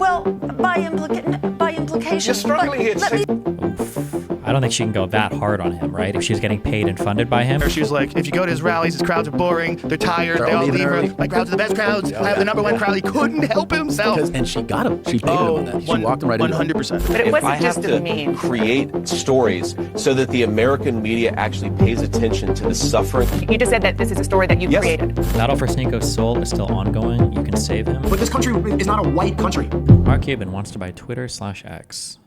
Well, by implication. You're struggling here to say... I don't think she can go that hard on him, right? If she's getting paid and funded by him. She's like, if you go to his rallies, his crowds are boring, they're tired, they all leave her. My crowds are the best crowds. I have the #1 crowd. He couldn't help himself. And she got him. She paid him on that. She walked him right into 100%. But it wasn't I have just to a meme. create stories so that the American media actually pays attention to the suffering. You just said that this is a story that you Yes. created. Battle for Sneako's soul is still ongoing. You can save him. But this country is not a white country. Mark Cuban wants to buy Twitter/X.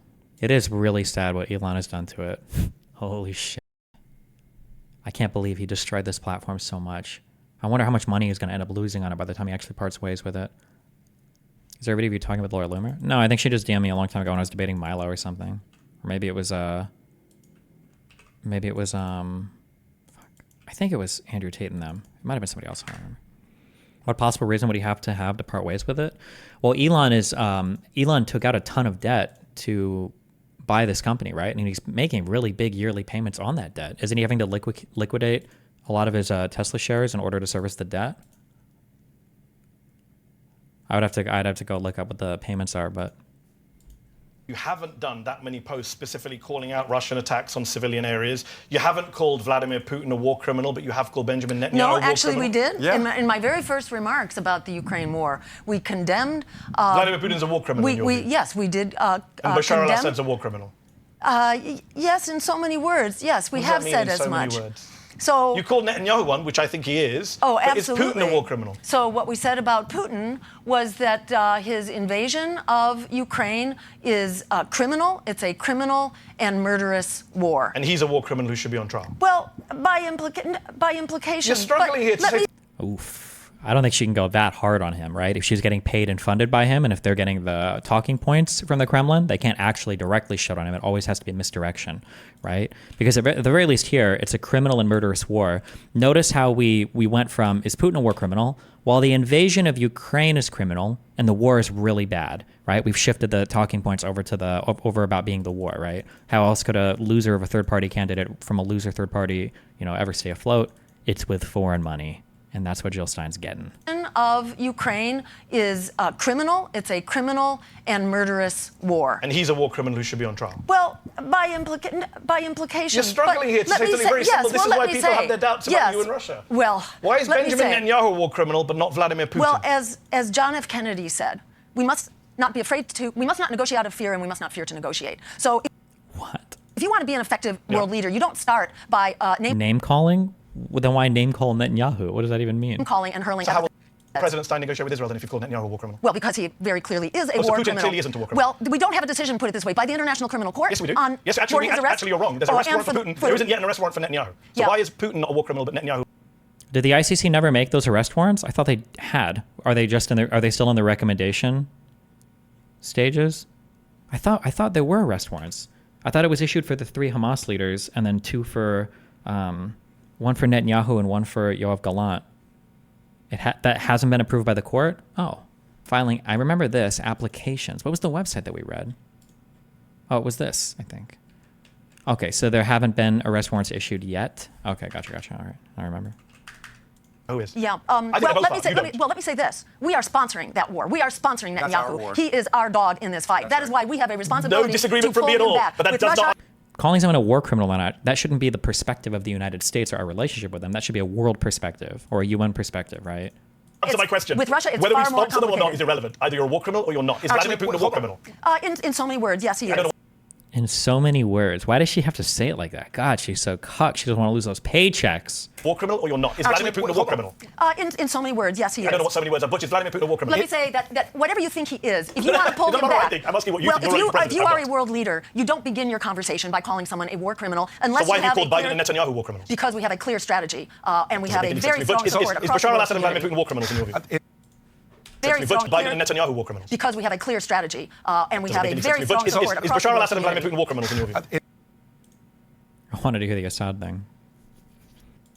It is really sad what Elon has done to it. Holy shit. I can't believe he destroyed this platform so much. I wonder how much money he's going to end up losing on it by the time he actually parts ways with it. Is everybody of you talking with Laura Loomer? No, I think she just DM'd me a long time ago when I was debating Milo or something. Or maybe it was, I think it was Andrew Tate and them. It might have been somebody else, I don't remember. What possible reason would he have to part ways with it? Well, Elon took out a ton of debt to buy this company, right? And he's making really big yearly payments on that debt. Isn't he having to liquidate a lot of his Tesla shares in order to service the debt? I'd have to go look up what the payments are, but You haven't done that many posts specifically calling out Russian attacks on civilian areas. You haven't called Vladimir Putin a war criminal, but you have called Benjamin Netanyahu a war criminal. No, actually we did. Yeah. In my very first remarks about the Ukraine war, we condemned... Vladimir Putin's a war criminal in your view. Yes, we did And Bashar al-Assad's a war criminal. Yes, in so many words. Yes, we have said as much. Many words? So you called Netanyahu one, which I think he is. Oh, but absolutely. is Putin a war criminal? So what we said about Putin was that his invasion of Ukraine is criminal. It's a criminal and murderous war. And he's a war criminal who should be on trial. Well, by implication. You're struggling here to say... Oof. I don't think she can go that hard on him, right? If she's getting paid and funded by him, and if they're getting the talking points from the Kremlin, they can't actually directly shut on him. It always has to be misdirection, right? Because at the very least here, it's a criminal and murderous war. Notice how we went from, is Putin a war criminal? While the invasion of Ukraine is criminal, and the war is really bad, right? We've shifted the talking points over about being the war, right? How else could a loser of a third-party candidate from a loser third party, ever stay afloat? It's with foreign money. And that's what Jill Stein's getting. Of Ukraine is criminal. It's a criminal and murderous war. And he's a war criminal who should be on trial. Well, by implication. You're struggling here to say something very simple. This is why people have their doubts about you in Russia. Well, why is Benjamin Netanyahu a war criminal but not Vladimir Putin? Well, as John F. Kennedy said, we must not negotiate out of fear, and we must not fear to negotiate. So, what? If you want to be an effective world leader, you don't start by name calling. Well, then why name call Netanyahu? What does that even mean? Calling and hurling. So how will President Stein negotiate with Israel then if you call Netanyahu a war criminal? Well, because he very clearly is a so war Putin criminal. clearly isn't a war criminal. Well, we don't have a decision, put it this way, by the International Criminal Court. Yes, we do. Yes, actually you're wrong. There's an arrest warrant for Putin. There isn't yet an arrest warrant for Netanyahu. So why is Putin not a war criminal but Netanyahu? Did the ICC never make those arrest warrants? I thought they had. Are they still in the recommendation stages? I thought there were arrest warrants. I thought it was issued for the 3 Hamas leaders and then 2 for one for Netanyahu and one for Yoav Gallant. That hasn't been approved by the court? Oh, filing. I remember this. Applications. What was the website that we read? Oh, it was this, I think. Okay, so there haven't been arrest warrants issued yet? Okay, gotcha. All right, I remember. Who is? Yeah. Let me say this. We are sponsoring that war. We are sponsoring Netanyahu. He is our dog in this fight. That is why we have a responsibility. No disagreement from me at all. But that does not. Calling someone a war criminal or not, that shouldn't be the perspective of the United States or our relationship with them. That should be a world perspective or a UN perspective, right? Answer my question. With Russia, it's whether far we more sponsor them or not is irrelevant. Either you're a war criminal or you're not. Is Vladimir Putin a war criminal? In so many words, yes, he is. In so many words. Why does she have to say it like that? God, she's so cucked. She doesn't want to lose those paychecks. War criminal or you're not? Is Vladimir Putin a war criminal? In so many words, yes, he is. I don't know what so many words are. Butch, is Vladimir Putin a war criminal? Let me say that whatever you think he is, if you want to pull him back... I'm asking what you think. If you are a world leader, you don't begin your conversation by calling someone a war criminal unless you have... So why have you called Biden and Netanyahu war criminals? Because we have a clear strategy, and we have a very strong support across the Is Bashar al-Assad and Vladimir Putin war criminals in your view? Biden and Netanyahu war criminals. Because we have a clear strategy, and we have a very strong support across the Is Bashar al-Assad and Vladimir Putin war criminals in your view? I wanted to hear the Assad thing.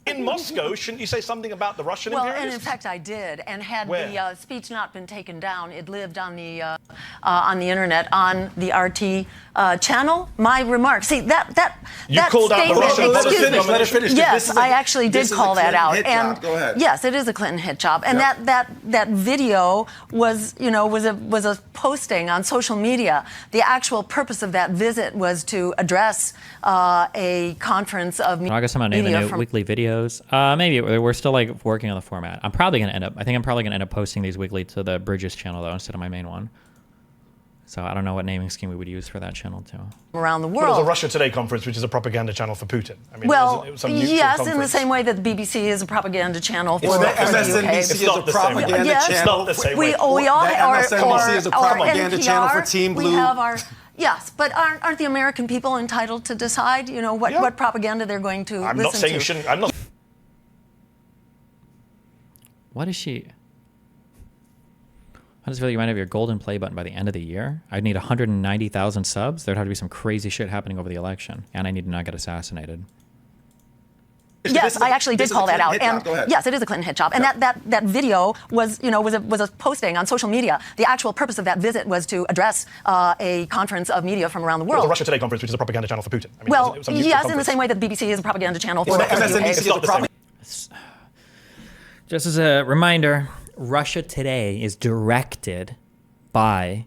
in Moscow, shouldn't you say something about the Russian Well, and imperialists? in fact, I did. And had Where? the speech not been taken down, it lived on the internet on the RT channel. My remarks. See that You called out the statement. Russian Excuse me. Let her finish. Yes, I actually did call that out. Hit And job. Go ahead. yes, it is a Clinton hit job. And that video was a posting on social media. The actual purpose of that visit was to address a conference of I guess I'm gonna name the new weekly videos. Maybe we're still like working on the format. I think I'm probably gonna end up posting these weekly to the Bridges channel though instead of my main one. So I don't know what naming scheme we would use for that channel too. around the Well, there's a world. Russia Today conference, which is a propaganda channel for Putin. I mean, Well, it was some neutral yes, in the conference. same way that the BBC is a propaganda channel for Or the not the same. the UK. MSNBC It's is not a the same. propaganda Yes. It's channel. not the same We way. all The MSNBC is a propaganda NPR, channel for Team Blue. We have our yes, but aren't the American people entitled to decide? You know what propaganda they're going to I'm listen not saying to? you shouldn't. I'm not. What is she? How does it feel you might have your golden play button by the end of the year? I'd need 190,000 subs. There'd have to be some crazy shit happening over the election, and I need to not get assassinated. Yes, I actually did call that out. And Go ahead. yes, it is a Clinton hit job. And that video was a posting on social media. The actual purpose of that visit was to address a conference of media from around the It was world. a Russia Today conference, which is a propaganda channel for Putin. I mean, Well, it was some neutral yes, in the conference. same way that the BBC is a propaganda channel for Or the the UK. MSNBC It's is not a the same. propaganda. Just as a reminder, Russia Today is directed by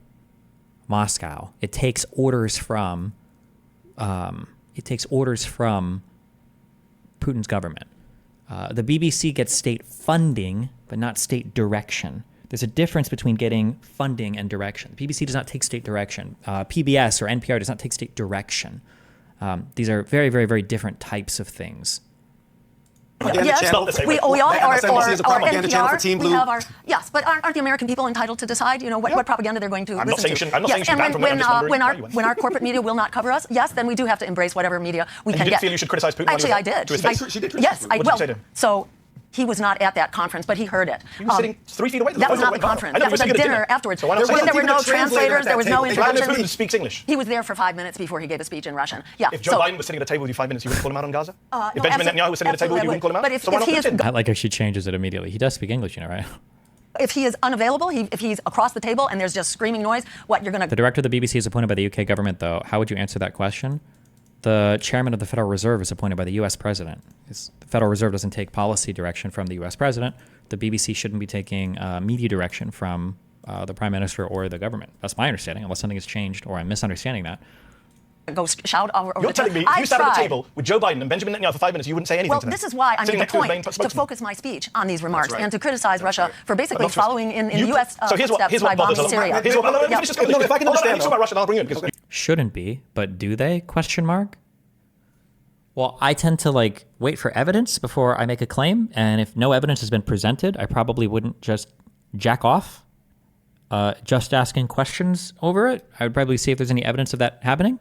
Moscow. It takes orders from Putin's government. The BBC gets state funding, but not state direction. There's a difference between getting funding and direction. The BBC does not take state direction. PBS or NPR does not take state direction. These are very, very, very different types of things. Yes, It's not the same we way. all The MSNBC is a propaganda channel for Team we Blue. have our yes, but aren't the American people entitled to decide? You know what propaganda they're going to I'm not listen saying you to? shouldn't- I'm not saying you should ban and from it. I'm just wondering why you went. when our corporate media will not cover us, yes, then we do have to embrace whatever media we And can you didn't get. feel you should criticize Putin? Actually, I did. To his face? She did criticize Yes, Putin. I What did well. you say to him? So he was not at that conference, but he heard it. You were sitting 3 feet away. That was not the I know, conference. you That were was a sitting at dinner afterwards. So why not say There that? were no Even a translator translators. at There was that no table. Vladimir introduction. Putin speaks English. He was there for 5 minutes before he gave a speech in Russian. Yeah. If Joe Biden was sitting at a table with you 5 minutes, you wouldn't call him out on Gaza? If no, Benjamin Netanyahu was sitting at a table with you, you wouldn't call him out? But if So why not he is Putin? I like how she changes it immediately. He does speak English, you know, right? If he is unavailable, if he's across the table and there's just screaming noise, what you're going The to director of the BBC is appointed by the UK government, though. How would you answer that question? The chairman of the Federal Reserve is appointed by the US president. The Federal Reserve doesn't take policy direction from the US president. The BBC shouldn't be taking media direction from the prime minister or the government. That's my understanding, unless something has changed or I'm misunderstanding that. go shout over You're the telling me if you sat at a table with Joe Biden and Benjamin Netanyahu for 5 minutes, you wouldn't say anything Well, to them? this is why I Sitting made next the to his main point to spokesman. focus my speech on these remarks right. and to criticize Russia for basically Not just- following in You- U.S. So here's what footsteps by bothers bombing us. Syria. Here's what, let me Yeah. finish this conversation. No, if I can Hold on, understand, you talk about Russia, and I'll bring you in. Because Shouldn't be, but do they? Question mark. Well, I tend to like wait for evidence before I make a claim, and if no evidence has been presented, I probably wouldn't just jack off, just asking questions over it. I would probably see if there's any evidence of that happening.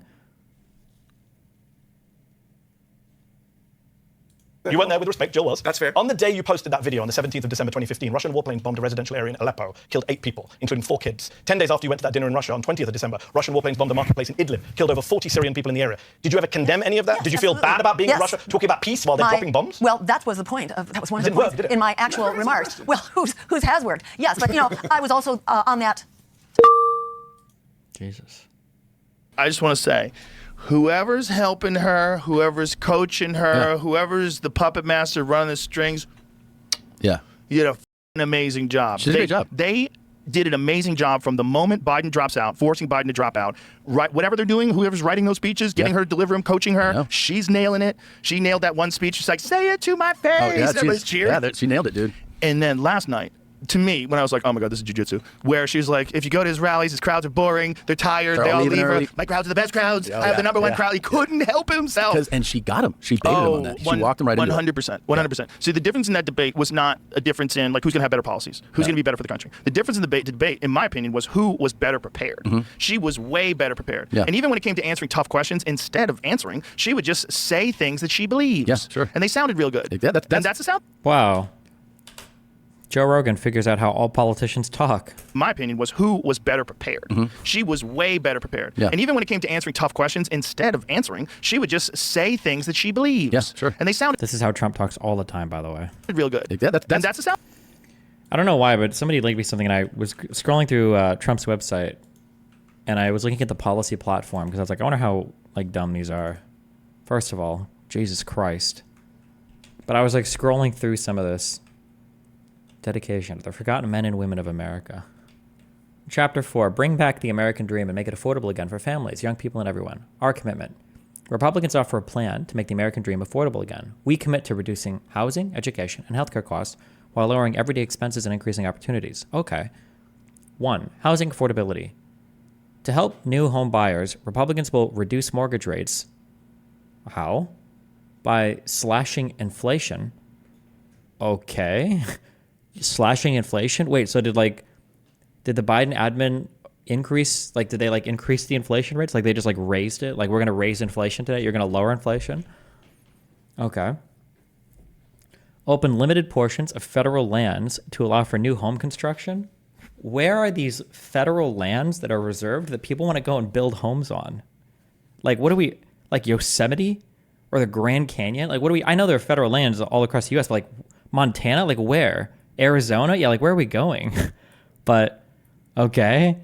you weren't there with respect, Jill was. That's fair. On the day you posted that video, on the 17th of December 2015, Russian warplanes bombed a residential area in Aleppo, killed 8 people, including 4 kids. 10 days after you went to that dinner in Russia, on 20th of December, Russian warplanes bombed a marketplace in Idlib, killed over 40 Syrian people in the area. Did you ever condemn any of that? Yes, Did you feel absolutely. bad about being in Yes. Russia, talking about peace while they're dropping bombs? Well, that was the point. That was one of the Didn't work, points did it? in my actual remarks. Well, whose has worked? Yes, but I was also on that. Jesus. I just want to say, whoever's helping her, whoever's coaching her, whoever's the puppet master running the strings, Yeah. you did a f***ing amazing job. She did a great job. They did an amazing job from the moment Biden drops out, forcing Biden to drop out. Right, whatever they're doing, whoever's writing those speeches, getting her to deliver them, coaching her, know. she's nailing it. She nailed that one speech. She's like, "Say it to my face." Oh, yeah, Everybody's cheering. she nailed it, dude. And then last night, to me, when I was like, "Oh my God, this is jujitsu," where she was like, "If you go to his rallies, his crowds are boring. They're tired. They're they all all leaving leave her. early." My crowds are the best crowds. Oh, I have the yeah, #1 yeah. crowd." He couldn't help himself. And she got him. She baited him on that. She walked him right into it. 100%. 100%. See, the difference in that debate was not a difference in like who's going to have better policies, who's going to be better for the country. The difference in the debate, in my opinion, was who was better prepared. She was way better prepared. Yeah. And even when it came to answering tough questions, instead of answering, she would just say things that she believes. Yeah, sure. And they sounded real good. Yeah, that's- and that's the sound. Wow. Joe Rogan figures out how all politicians talk. My opinion was who was better prepared. She was way better prepared. Yeah. And even when it came to answering tough questions, instead of answering, she would just say things that she believes. Yeah, sure. And they sounded This is how Trump talks all the time, by the way. real good. Yeah, that's and that's the sound. I don't know why, but somebody linked me something, and I was scrolling through Trump's website, and I was looking at the policy platform because I was like, I wonder how like dumb these are. First of all, Jesus Christ. But I was like scrolling through some of this. Dedication to the forgotten men and women of America. Chapter 4, bring back the American dream and make it affordable again for families, young people, and everyone. Our commitment. Republicans offer a plan to make the American dream affordable again. We commit to reducing housing, education, and healthcare costs while lowering everyday expenses and increasing opportunities. Okay. 1. Housing affordability. To help new home buyers, Republicans will reduce mortgage rates. How? By slashing inflation. Okay. Slashing inflation? Wait, so did the Biden admin increase, did they increase the inflation rates? Like they just raised it? Like we're going to raise inflation today? You're going to lower inflation? Okay. Open limited portions of federal lands to allow for new home construction? Where are these federal lands that are reserved that people want to go and build homes on? Like what are we, like Yosemite or the Grand Canyon? Like what are we, I know there are federal lands all across the US, but like Montana, like where? Arizona? Yeah, like where are we going? But, okay.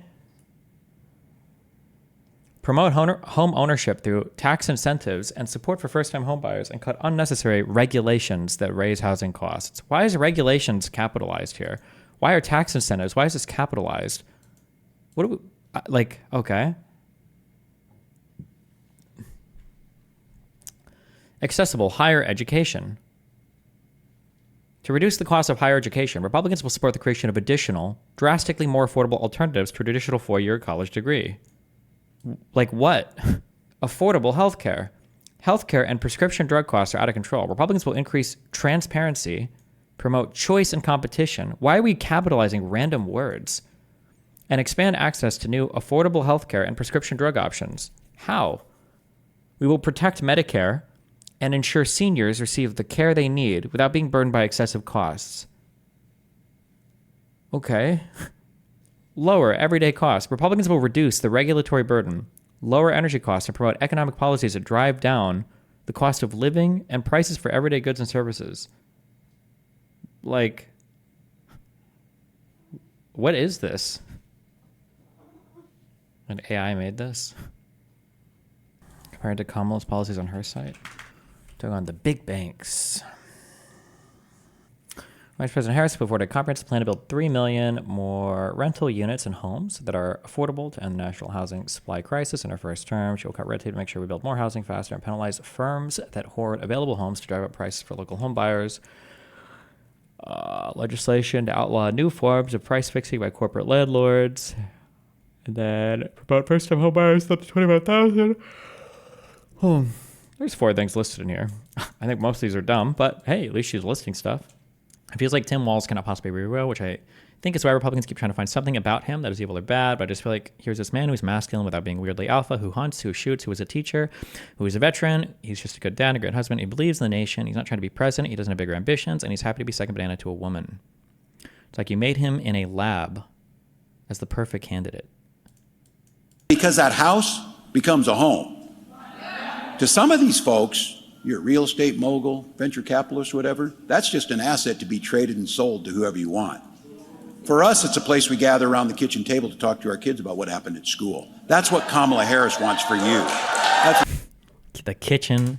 Promote home ownership through tax incentives and support for first-time homebuyers and cut unnecessary regulations that raise housing costs. Why is regulations capitalized here? Why are tax incentives? Why is this capitalized? What do we, okay. Accessible higher education. To reduce the cost of higher education, Republicans will support the creation of additional, drastically more affordable alternatives to a traditional four-year college degree. Like what? Affordable healthcare. Healthcare and prescription drug costs are out of control. Republicans will increase transparency, promote choice and competition. Why are we capitalizing random words? And expand access to new affordable healthcare and prescription drug options. How? We will protect Medicare and ensure seniors receive the care they need without being burdened by excessive costs. Okay. Lower everyday costs. Republicans will reduce the regulatory burden, lower energy costs, and promote economic policies that drive down the cost of living and prices for everyday goods and services. Like, what is this? An AI made this? Compared to Kamala's policies on her site? Took on the big banks. Vice President Harris put forward a comprehensive plan to build 3 million more rental units and homes that are affordable to end the national housing supply crisis in her first term. She will cut red tape to make sure we build more housing faster and penalize firms that hoard available homes to drive up prices for local home buyers. Legislation to outlaw new forms of price fixing by corporate landlords. And then promote first-time home buyers up to $25,000. There's 4 things listed in here. I think most of these are dumb, but hey, at least she's listing stuff. It feels like Tim Walz cannot possibly be real, which I think is why Republicans keep trying to find something about him that is evil or bad, but I just feel like here's this man who's masculine without being weirdly alpha, who hunts, who shoots, who is a teacher, who is a veteran. He's just a good dad, a great husband. He believes in the nation. He's not trying to be president. He doesn't have bigger ambitions, and he's happy to be second banana to a woman. It's like you made him in a lab as the perfect candidate. Because that house becomes a home. To some of these folks, you're a real estate mogul, venture capitalist, whatever, that's just an asset to be traded and sold to whoever you want. For us, it's a place we gather around the kitchen table to talk to our kids about what happened at school. That's what Kamala Harris wants for you. The kitchen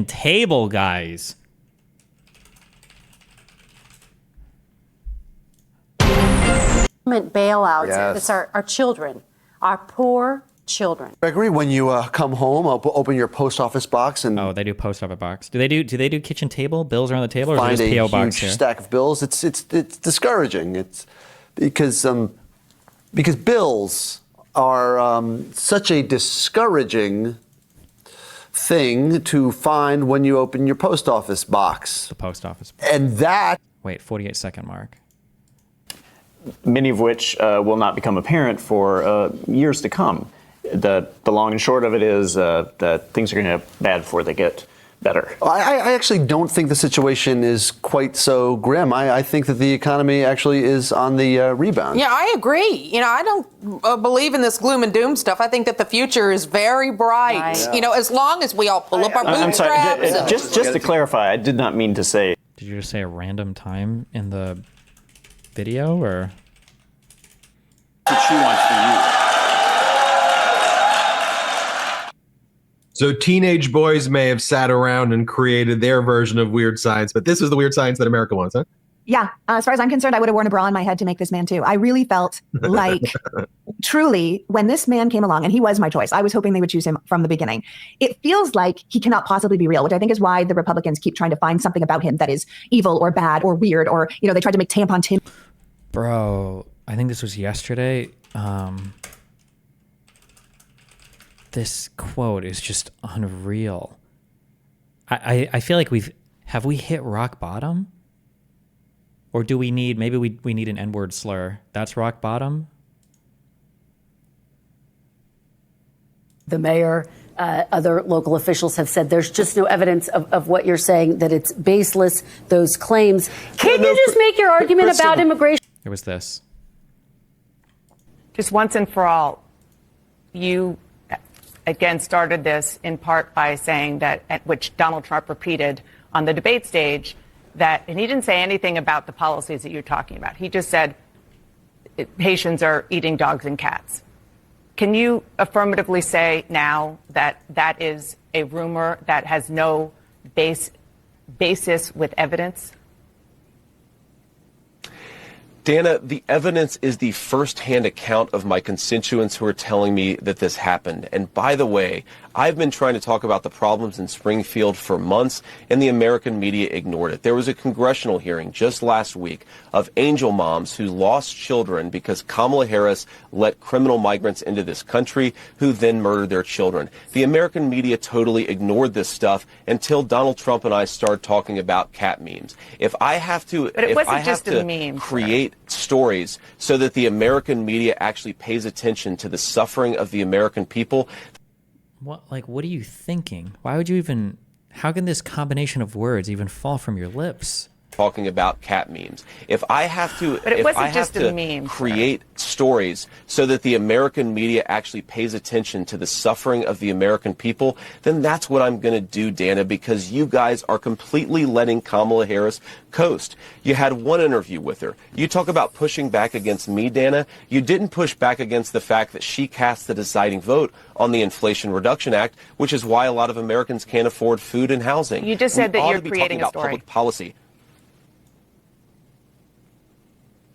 table, guys. Bailouts. Yes. It's our children, our poor children. Gregory, when you come home, I'll open your post office box and Oh, they do post office box. Do they do kitchen table? Bills are on the table, or find is it a just PO huge box here? stack of bills. It's discouraging. It's because bills are such a discouraging thing to find when you open your post office box. The post office. And that. Wait, 48-second mark. Many of which will not become apparent for years to come. The long and short of it is that things are going to get bad before they get better. I actually don't think the situation is quite so grim. I think that the economy actually is on the rebound. Yeah, I agree. You know, I don't believe in this gloom and doom stuff. I think that the future is very bright. Right. Yeah. You know, as long as we all pull up our bootstraps. I'm sorry, just to clarify, I did not mean to say. Did you just say a random time in the video, or? What she wants to use. So teenage boys may have sat around and created their version of weird science, but this is the weird science that America wants, huh? Yeah, as far as I'm concerned, I would have worn a bra on my head to make this man too. I really felt like, truly, when this man came along, and he was my choice, I was hoping they would choose him from the beginning. It feels like he cannot possibly be real, which I think is why the Republicans keep trying to find something about him that is evil or bad or weird, or, you know, they tried to make Tampon Tim. Bro, I think this was yesterday. This quote is just unreal. I feel like have we hit rock bottom? Or do we need, maybe we need an N-word slur. That's rock bottom? The mayor, other local officials have said there's just no evidence of what you're saying, that it's baseless, those claims. Can you just make your argument about immigration? It was this. Just once and for all, you again started this in part by saying that, which Donald Trump repeated on the debate stage, that, and he didn't say anything about the policies that you're talking about. He just said Haitians are eating dogs and cats. Can you affirmatively say now that that is a rumor that has no basis with evidence? Dana, the evidence is the first-hand account of my constituents who are telling me that this happened. And by the way, I've been trying to talk about the problems in Springfield for months, and the American media ignored it. There was a congressional hearing just last week of angel moms who lost children because Kamala Harris let criminal migrants into this country who then murdered their children. The American media totally ignored this stuff until Donald Trump and I started talking about cat memes. If I have to, create stories so that the American media actually pays attention to the suffering of the American people. What are you thinking? Why would you even, how can this combination of words even fall from your lips? Talking about cat memes. If I have to, but it wasn't just a meme, create stories so that the American media actually pays attention to the suffering of the American people, then that's what I'm going to do, Dana, because you guys are completely letting Kamala Harris coast. You had one interview with her. You talk about pushing back against me, Dana. You didn't push back against the fact that she cast the deciding vote on the Inflation Reduction Act, which is why a lot of Americans can't afford food and housing. You just said that you're creating a story. Public policy.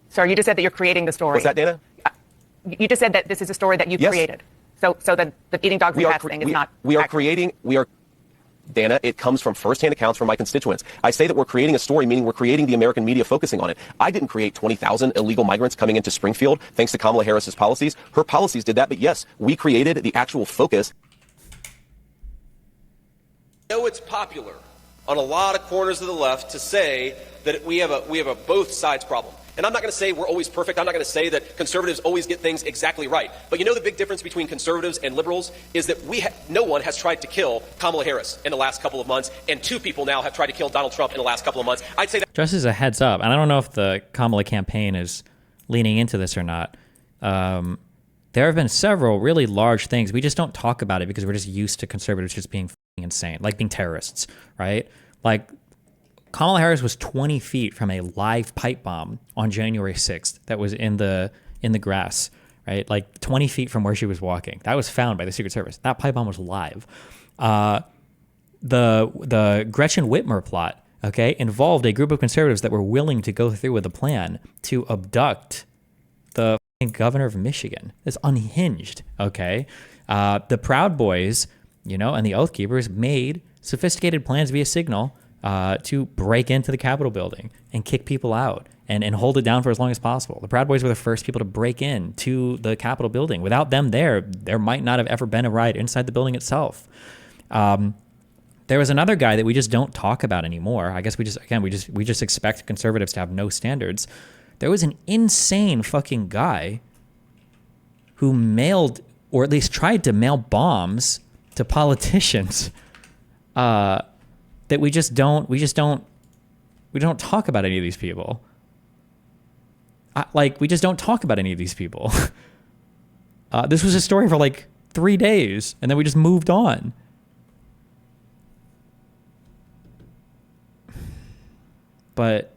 Sorry, you just said that you're creating the story. What's that, Dana? You just said that this is a story that you created. So that the eating dogs and cats thing is not. Dana, it comes from firsthand accounts from my constituents. I say that we're creating a story, meaning we're creating the American media focusing on it. I didn't create 20,000 illegal migrants coming into Springfield thanks to Kamala Harris's policies. Her policies did that, but yes, we created the actual focus. I know it's popular on a lot of corners of the left to say that we have a both sides problem. And I'm not going to say we're always perfect. I'm not going to say that conservatives always get things exactly right. But you know the big difference between conservatives and liberals is that no one has tried to kill Kamala Harris in the last couple of months, and 2 people now have tried to kill Donald Trump in the last couple of months. I'd say that just as a heads up, and I don't know if the Kamala campaign is leaning into this or not. There have been several really large things. We just don't talk about it because we're just used to conservatives just being insane, like being terrorists, right? Like, Kamala Harris was 20 feet from a live pipe bomb on January 6th that was in the grass, right? Like 20 feet from where she was walking. That was found by the Secret Service. That pipe bomb was live. The Gretchen Whitmer plot, okay, involved a group of conservatives that were willing to go through with a plan to abduct the governor of Michigan. It's unhinged, okay? The Proud Boys, and the Oath Keepers made sophisticated plans via signal to break into the Capitol building and kick people out and hold it down for as long as possible. The Proud Boys were the first people to break in to the Capitol building. Without them there might not have ever been a riot inside the building itself. There was another guy that we just don't talk about anymore. I guess we just expect conservatives to have no standards. There was an insane fucking guy who mailed, or at least tried to mail bombs to politicians that we don't talk about any of these people. We just don't talk about any of these people. This was a story for like 3 days, and then we just moved on. But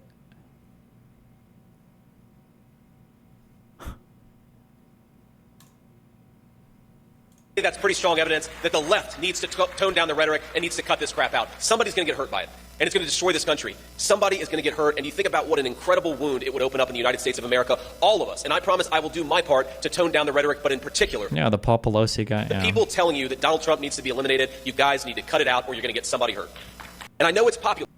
that's pretty strong evidence that the left needs to tone down the rhetoric and needs to cut this crap out. Somebody's going to get hurt by it, and it's going to destroy this country. Somebody is going to get hurt, and you think about what an incredible wound it would open up in the United States of America, all of us. And I promise I will do my part to tone down the rhetoric, but in particular, yeah, the Paul Pelosi guy. The people telling you that Donald Trump needs to be eliminated, you guys need to cut it out or you're going to get somebody hurt. And I know it's popular.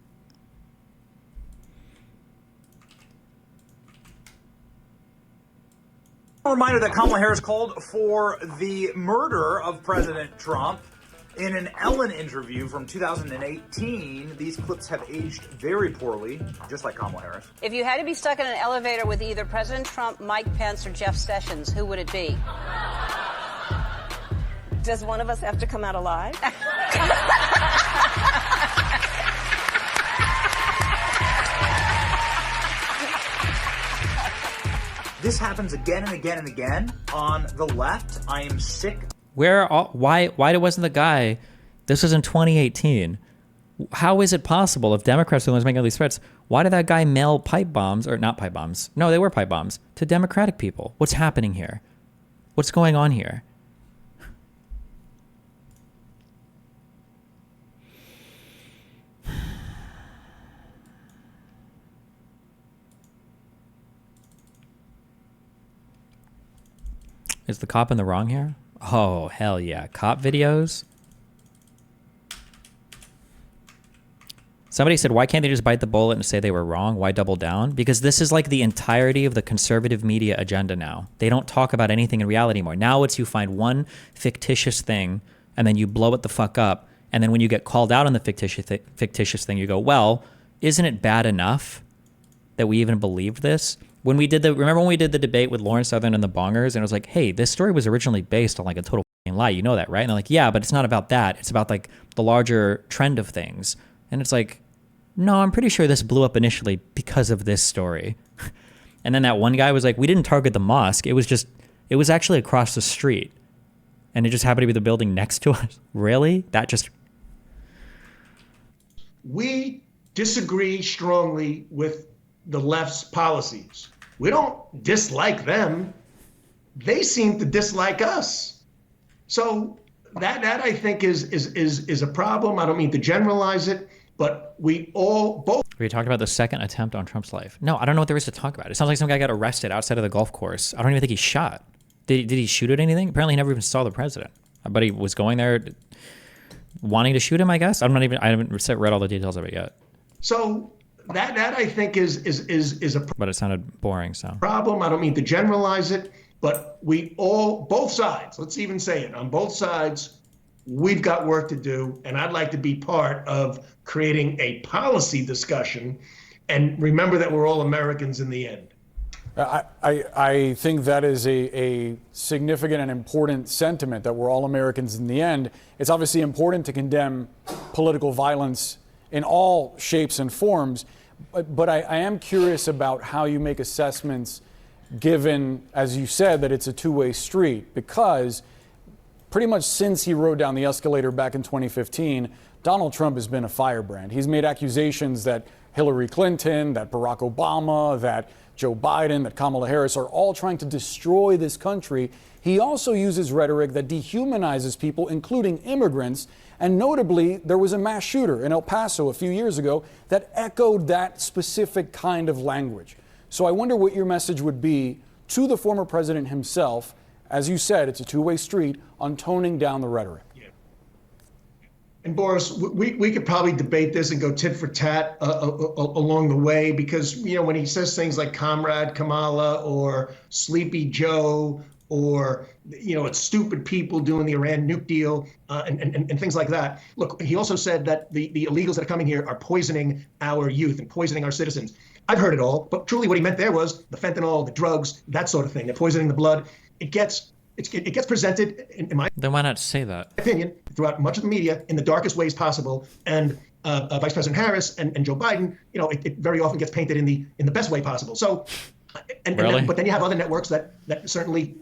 A reminder that Kamala Harris called for the murder of President Trump in an Ellen interview from 2018. These clips have aged very poorly, just like Kamala Harris. If you had to be stuck in an elevator with either President Trump, Mike Pence, or Jeff Sessions, who would it be? Does one of us have to come out alive? This happens again and again and again on the left. I am sick. Why wasn't the guy? This was in 2018. How is it possible if Democrats are the ones making all these threats? Why did that guy mail pipe bombs, or not pipe bombs? No, they were pipe bombs to Democratic people. What's happening here? What's going on here? Is the cop in the wrong here? Oh, hell yeah. Cop videos? Somebody said, why can't they just bite the bullet and say they were wrong? Why double down? Because this is like the entirety of the conservative media agenda now. They don't talk about anything in reality anymore. Now it's you find one fictitious thing and then you blow it the fuck up. And then when you get called out on the fictitious thing, you go, well, isn't it bad enough that we even believed this? Remember when we did the debate with Lauren Southern and the Bongers, and it was like, hey, this story was originally based on like a total lie. You know that, right? And they're like, yeah, but it's not about that. It's about like the larger trend of things. And it's like, no, I'm pretty sure this blew up initially because of this story. And then that one guy was like, we didn't target the mosque. It was actually across the street. And it just happened to be the building next to us. Really? We disagree strongly with the left's policies. We don't dislike them. They seem to dislike us. So that I think is a problem. I don't mean to generalize it, but we talked about the second attempt on Trump's life. No, I don't know what there is to talk about. It sounds like some guy got arrested outside of the golf course. I don't even think he shot. Did he shoot at anything? Apparently he never even saw the president. But he was going there wanting to shoot him, I guess. I haven't read all the details of it yet. So that I think is a but it sounded boring, so problem. I don't mean to generalize it, but both sides, let's even say it, on both sides, we've got work to do, and I'd like to be part of creating a policy discussion. And remember that we're all Americans in the end. I think that is a significant and important sentiment, that we're all Americans in the end. It's obviously important to condemn political violence in all shapes and forms, but I am curious about how you make assessments given, as you said, that it's a two-way street, because pretty much since he rode down the escalator back in 2015, Donald Trump has been a firebrand. He's made accusations that Hillary Clinton, that Barack Obama, that Joe Biden, that Kamala Harris are all trying to destroy this country. He also uses rhetoric that dehumanizes people, including immigrants. And notably, there was a mass shooter in El Paso a few years ago that echoed that specific kind of language. So I wonder what your message would be to the former president himself. As you said, it's a two-way street on toning down the rhetoric. And Boris, we could probably debate this and go tit for tat along the way, because, when he says things like Comrade Kamala or Sleepy Joe, or, it's stupid people doing the Iran nuke deal and things like that. Look, he also said that the illegals that are coming here are poisoning our youth and poisoning our citizens. I've heard it all, but truly what he meant there was the fentanyl, the drugs, that sort of thing. They're poisoning the blood. It gets presented, in my then why not say that? Opinion, throughout much of the media in the darkest ways possible. And Vice President Harris and Joe Biden, it very often gets painted in the best way possible. So, but then you have other networks that certainly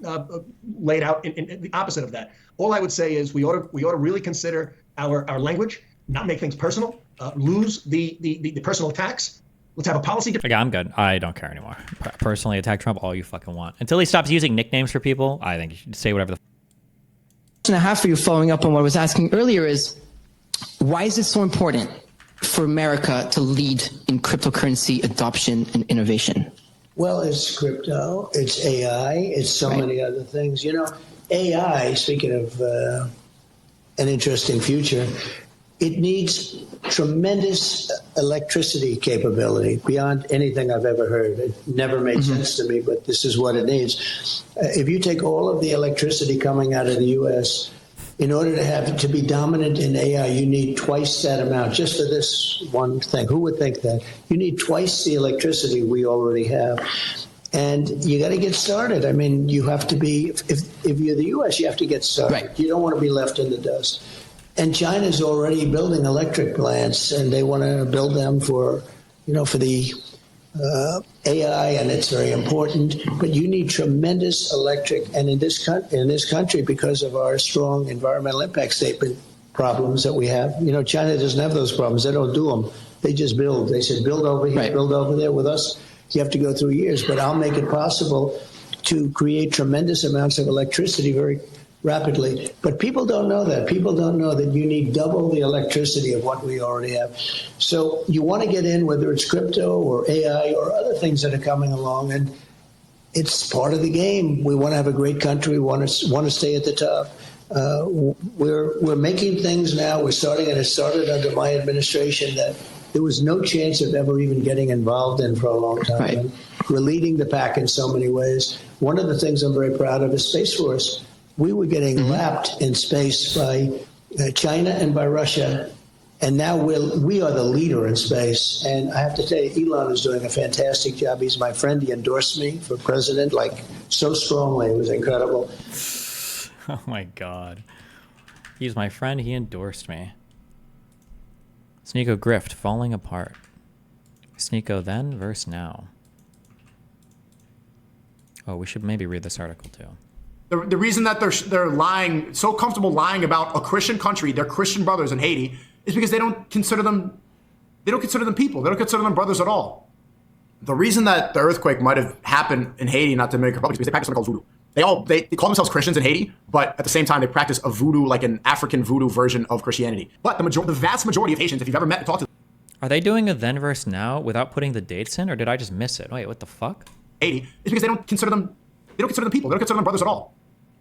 laid out in the opposite of that. All I would say is we ought to really consider our language, not make things personal, lose the personal attacks. Let's have a policy. Okay, I'm good. I don't care anymore. Personally, attack Trump all you fucking want. Until he stops using nicknames for people, I think you should say whatever the question I have for you, following up on what I was asking earlier, is why is it so important for America to lead in cryptocurrency adoption and innovation? Well, it's crypto, it's AI, it's so many other things. AI, speaking of an interesting future, it needs tremendous electricity capability beyond anything I've ever heard. It never made sense to me, but this is what it needs. If you take all of the electricity coming out of the U.S., in order to be dominant in AI, you need twice that amount, just for this one thing. Who would think that? You need twice the electricity we already have. And you got to get started. I mean, you have to be, if you're the U.S., you have to get started. Right. You don't want to be left in the dust. And China's already building electric plants, and they want to build them for the AI, and it's very important. But you need tremendous electric, and in this country, because of our strong environmental impact statement problems that we have, China doesn't have those problems. They don't do them. They just build. They said, build over here, build over there. With us, you have to go through years. But I'll make it possible to create tremendous amounts of electricity very rapidly. But people don't know that. People don't know that you need double the electricity of what we already have. So you want to get in, whether it's crypto or AI or other things that are coming along, and it's part of the game. We want to have a great country. We want to stay at the top. We're making things now. We're starting, and it started under my administration, that there was no chance of ever even getting involved in for a long time. Right. And we're leading the pack in so many ways. One of the things I'm very proud of is Space Force. We were getting lapped in space by China and by Russia, and now we are the leader in space. And I have to tell you, Elon is doing a fantastic job. He's my friend. He endorsed me for president, so strongly. It was incredible. Oh my God. He's my friend. He endorsed me. Sneako grift falling apart. Sneako then versus now. Oh, we should maybe read this article too. The reason that they're lying, so comfortable lying about a Christian country, their Christian brothers in Haiti, is because they don't consider them people. They don't consider them brothers at all. The reason that the earthquake might have happened in Haiti, not Dominican Republic, is because they practice something called voodoo. They call themselves Christians in Haiti, but at the same time they practice a voodoo, like an African voodoo version of Christianity. But the vast majority of Haitians, if you've ever met and talked to them, are they doing a then versus now without putting the dates in, or did I just miss it? Wait, what the fuck? Haiti, is because they don't consider them people. They don't consider them brothers at all.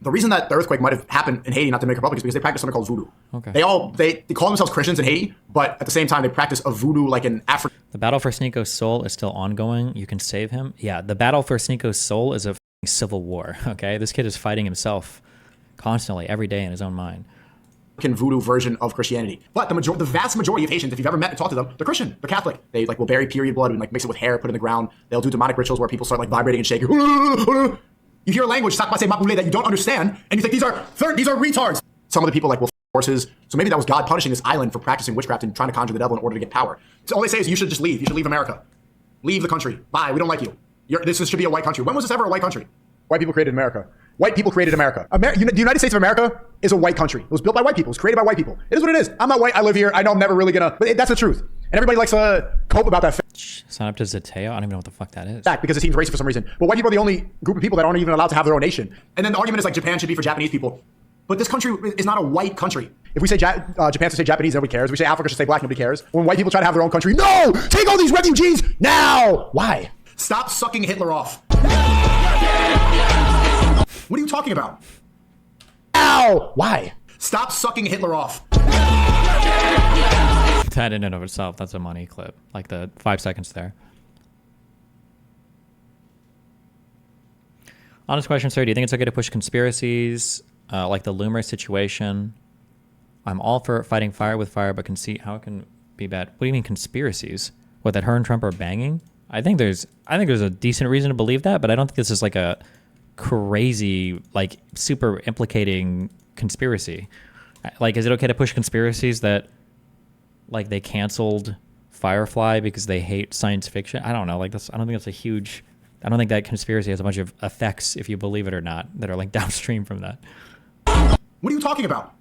The reason that the earthquake might have happened in Haiti, not Dominican Republic, is because they practice something called voodoo. Okay. They call themselves Christians in Haiti, but at the same time they practice a voodoo, like an African. The battle for Sneako's soul is still ongoing. You can save him. Yeah, the battle for Sneako's soul is a civil war. Okay, this kid is fighting himself constantly, every day in his own mind. Voodoo version of Christianity. But the vast majority of Haitians, if you've ever met and talked to them, they're Christian, they're Catholic. They will bury period blood and mix it with hair, put it in the ground. They'll do demonic rituals where people start vibrating and shaking. You hear language that you don't understand, and you think these are retards. Some of the people will forces. So maybe that was God punishing this island for practicing witchcraft and trying to conjure the devil in order to get power. So all they say is you should just leave. You should leave America. Leave the country. Bye. We don't like you. This should be a white country. When was this ever a white country? White people created America. White people created America. The United States of America is a white country. It was built by white people. It was created by white people. It is what it is. I'm not white. I live here. I know I'm never really gonna. But that's the truth. And everybody likes to cope about that. Sign up to Zeteo? I don't even know what the fuck that is. Fact, because it seems racist for some reason. But white people are the only group of people that aren't even allowed to have their own nation. And then the argument is Japan should be for Japanese people. But this country is not a white country. If we say Japan should say Japanese, nobody cares. If we say Africa should say black, nobody cares. When white people try to have their own country, no! Take all these refugees now! Why? Stop sucking Hitler off. What are you talking about? Ow! Why? Stop sucking Hitler off. That in and of itself, that's a money clip. Like the 5 seconds there. Honest question, sir. Do you think it's okay to push conspiracies like the Loomer situation? I'm all for fighting fire with fire, but can see how it can be bad. What do you mean conspiracies? What, that her and Trump are banging? I think there's a decent reason to believe that, but I don't think this is like a crazy, super implicating conspiracy. Is it okay to push conspiracies that like they canceled Firefly because they hate science fiction. I don't know. Like this, I don't think that's a huge. I don't think that conspiracy has a bunch of effects, if you believe it or not, that are like downstream from that. What are you talking about?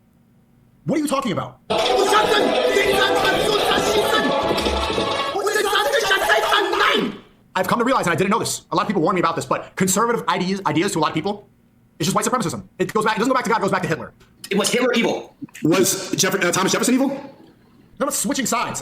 What are you talking about? I've come to realize, and I didn't know this, a lot of people warned me about this, but conservative ideas to a lot of people, it's just white supremacism. It doesn't go back to God, it goes back to Hitler. Was Hitler evil? Was Thomas Jefferson evil? No, it's switching sides.